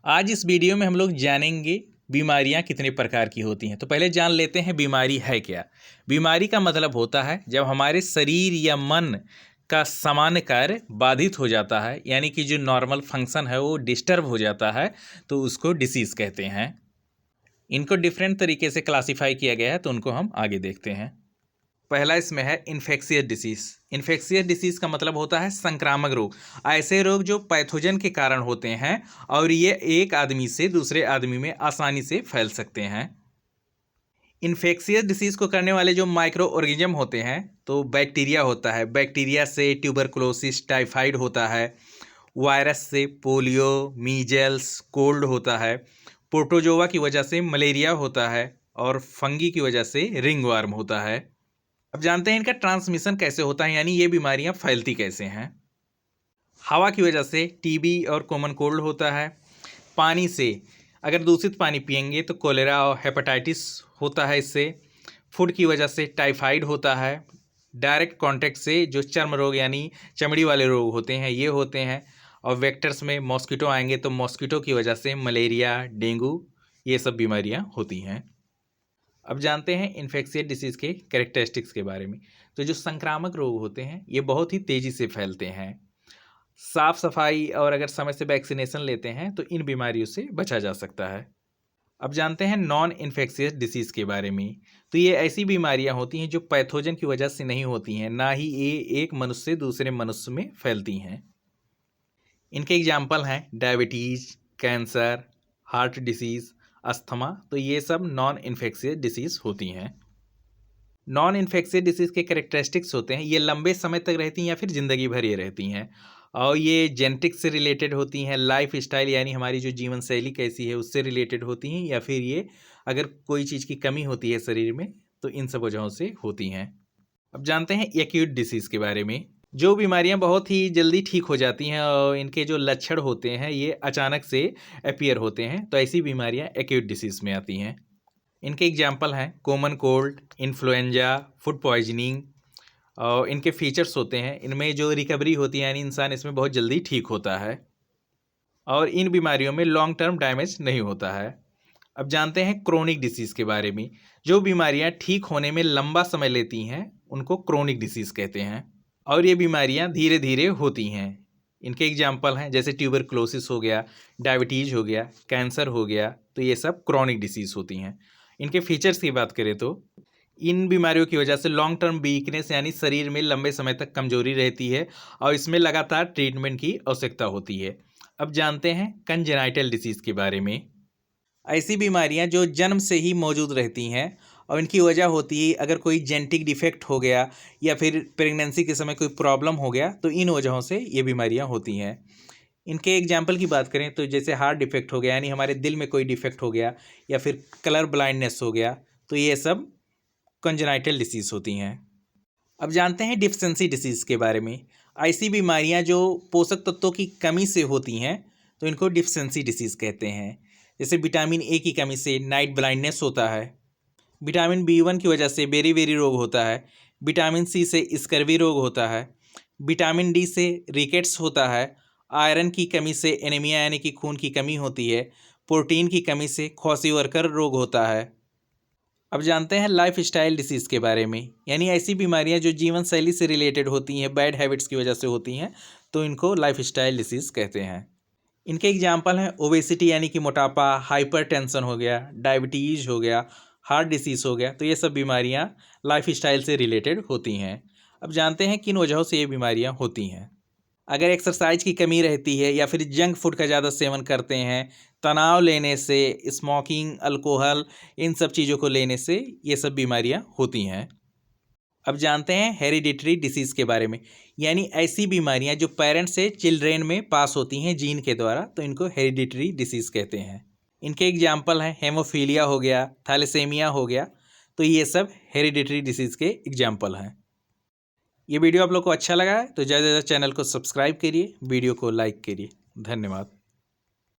आज इस वीडियो में हम लोग जानेंगे बीमारियां कितने प्रकार की होती हैं। तो पहले जान लेते हैं बीमारी है क्या। बीमारी का मतलब होता है जब हमारे शरीर या मन का सामान्य कार्य बाधित हो जाता है, यानी कि जो नॉर्मल फंक्शन है वो डिस्टर्ब हो जाता है, तो उसको डिसीज़ कहते हैं। इनको डिफरेंट तरीके से क्लासीफाई किया गया है, तो उनको हम आगे देखते हैं। पहला इसमें है इन्फेक्शियस डिसीज़। इन्फेक्शियस डिसीज़ का मतलब होता है संक्रामक रोग। ऐसे रोग जो पैथोजन के कारण होते हैं और ये एक आदमी से दूसरे आदमी में आसानी से फैल सकते हैं। इन्फेक्शियस डिसीज़ को करने वाले जो माइक्रो ऑर्गेनिज्म होते हैं, तो बैक्टीरिया होता है। बैक्टीरिया से ट्यूबरकुलोसिस टाइफाइड होता है। वायरस से पोलियो, मीजल्स, कोल्ड होता है। प्रोटोजोआ की वजह से मलेरिया होता है और फंगी की वजह से रिंगवर्म होता है। अब जानते हैं इनका ट्रांसमिशन कैसे होता है, यानी ये बीमारियां फैलती कैसे हैं। हवा की वजह से टीबी और कॉमन कोल्ड होता है। पानी से, अगर दूषित पानी पिएंगे तो कोलेरा और हेपेटाइटिस होता है इससे। फूड की वजह से टाइफाइड होता है। डायरेक्ट कांटेक्ट से जो चर्म रोग यानी चमड़ी वाले रोग होते हैं ये होते हैं। और वेक्टर्स में मॉस्किटो आएंगे तो मॉस्किटो की वजह से मलेरिया, डेंगू, ये सब बीमारियां होती हैं। अब जानते हैं इन्फेक्शियस डिसीज़ के कैरेक्टरिस्टिक्स के बारे में। तो जो संक्रामक रोग होते हैं ये बहुत ही तेज़ी से फैलते हैं। साफ सफाई और अगर समय से वैक्सीनेशन लेते हैं तो इन बीमारियों से बचा जा सकता है। अब जानते हैं नॉन इन्फेक्शियस डिसीज़ के बारे में। तो ये ऐसी बीमारियां होती हैं जो पैथोजन की वजह से नहीं होती हैं, ना ही ये एक मनुष्य से दूसरे मनुष्य में फैलती हैं। इनके एग्जाम्पल हैं diabetes, cancer, heart disease, asthma. तो ये सब नॉन इन्फेक्शियस डिसीज़ होती हैं। नॉन इन्फेक्शियस डिसीज़ के कैरेक्टरिस्टिक्स होते हैं, ये लंबे समय तक रहती हैं या फिर ज़िंदगी भर ये रहती हैं। और ये जेनेटिक्स से रिलेटेड होती हैं, लाइफ स्टाइल यानी हमारी जो जीवन शैली कैसी है उससे रिलेटेड होती हैं, या फिर ये अगर कोई चीज़ की कमी होती है शरीर में तो इन सब वजहों से होती हैं। अब जानते हैं एक्यूट डिसीज़ के बारे में। जो बीमारियां बहुत ही जल्दी ठीक हो जाती हैं और इनके जो लक्षण होते हैं ये अचानक से अपीयर होते हैं, तो ऐसी बीमारियां एक्यूट डिसीज़ में आती हैं। इनके एग्जाम्पल हैं common cold, influenza, food poisoning. और इनके फीचर्स होते हैं, इनमें जो रिकवरी होती है यानी इंसान इसमें बहुत जल्दी ठीक होता है और इन बीमारियों में लॉन्ग टर्म डैमेज नहीं होता है। अब जानते हैं क्रोनिक डिसीज़ के बारे में। जो बीमारियां ठीक होने में लंबा समय लेती हैं उनको क्रोनिक डिसीज़ कहते हैं और ये बीमारियां धीरे धीरे होती हैं। इनके एग्जाम्पल हैं जैसे ट्यूबरकुलोसिस हो गया, डायबिटीज़ हो गया, कैंसर हो गया। तो ये सब क्रोनिक डिसीज़ होती हैं। इनके फीचर्स की बात करें तो इन बीमारियों की वजह से लॉन्ग टर्म वीकनेस यानी शरीर में लंबे समय तक कमजोरी रहती है और इसमें लगातार ट्रीटमेंट की आवश्यकता होती है। अब जानते हैं कंजेनाइटल डिसीज़ के बारे में। ऐसी बीमारियां जो जन्म से ही मौजूद रहती हैं और इनकी वजह होती है अगर कोई जेनेटिक डिफेक्ट हो गया या फिर प्रेगनेंसी के समय कोई प्रॉब्लम हो गया, तो इन वजहों से ये बीमारियां होती हैं। इनके एग्जाम्पल की बात करें तो जैसे हार्ट डिफेक्ट हो गया यानी हमारे दिल में कोई डिफेक्ट हो गया, या फिर कलर ब्लाइंडनेस हो गया, तो ये सब कंजेनाइटल डिसीज़ होती हैं। अब जानते हैं डिफिशेंसी डिसीज़ के बारे में। ऐसी बीमारियां जो पोषक तत्वों की कमी से होती हैं तो इनको डिफिशेंसी डिसीज़ कहते हैं। जैसे विटामिन ए की कमी से नाइट ब्लाइंडनेस होता है। विटामिन बी1 की वजह से बेरी रोग होता है। विटामिन सी से स्कर्वी रोग होता है। विटामिन डी से रिकेट्स होता है। आयरन की कमी से एनीमिया यानी कि खून की कमी होती है। प्रोटीन की कमी से क्वाशीवर्कर रोग होता है। अब जानते हैं लाइफ स्टाइल डिसीज़ के बारे में, यानी ऐसी बीमारियां जो जीवन शैली से रिलेटेड होती हैं, बैड हैबिट्स की वजह से होती हैं, तो इनको लाइफ स्टाइल डिसीज़ कहते हैं। इनके एग्जाम्पल हैं ओबेसिटी यानी कि मोटापा, हाइपरटेंशन हो गया, डायबिटीज़ हो गया, हार्ट डिसीज़ हो गया। तो ये सब बीमारियां लाइफ स्टाइल से रिलेटेड होती हैं। अब जानते हैं किन वजहों से ये बीमारियां होती हैं। अगर एक्सरसाइज की कमी रहती है या फिर जंक फूड का ज़्यादा सेवन करते हैं, तनाव लेने से, स्मोकिंग, अल्कोहल, इन सब चीज़ों को लेने से ये सब बीमारियां होती हैं। अब जानते हैं हेरिडिटरी डिसीज़ के बारे में, यानी ऐसी बीमारियां जो पेरेंट्स से चिल्ड्रेन में पास होती हैं जीन के द्वारा, तो इनको हेरिडिटरी डिसीज़ कहते हैं। इनके एग्जाम्पल हैं हेमोफीलिया हो गया, थैलेसेमिया हो गया। तो ये सब हेरिडिटरी डिसीज़ के एग्जाम्पल हैं। ये वीडियो आप लोग को अच्छा लगा है तो ज़्यादा से ज़्यादा चैनल को सब्सक्राइब करिए, वीडियो को लाइक करिए। धन्यवाद।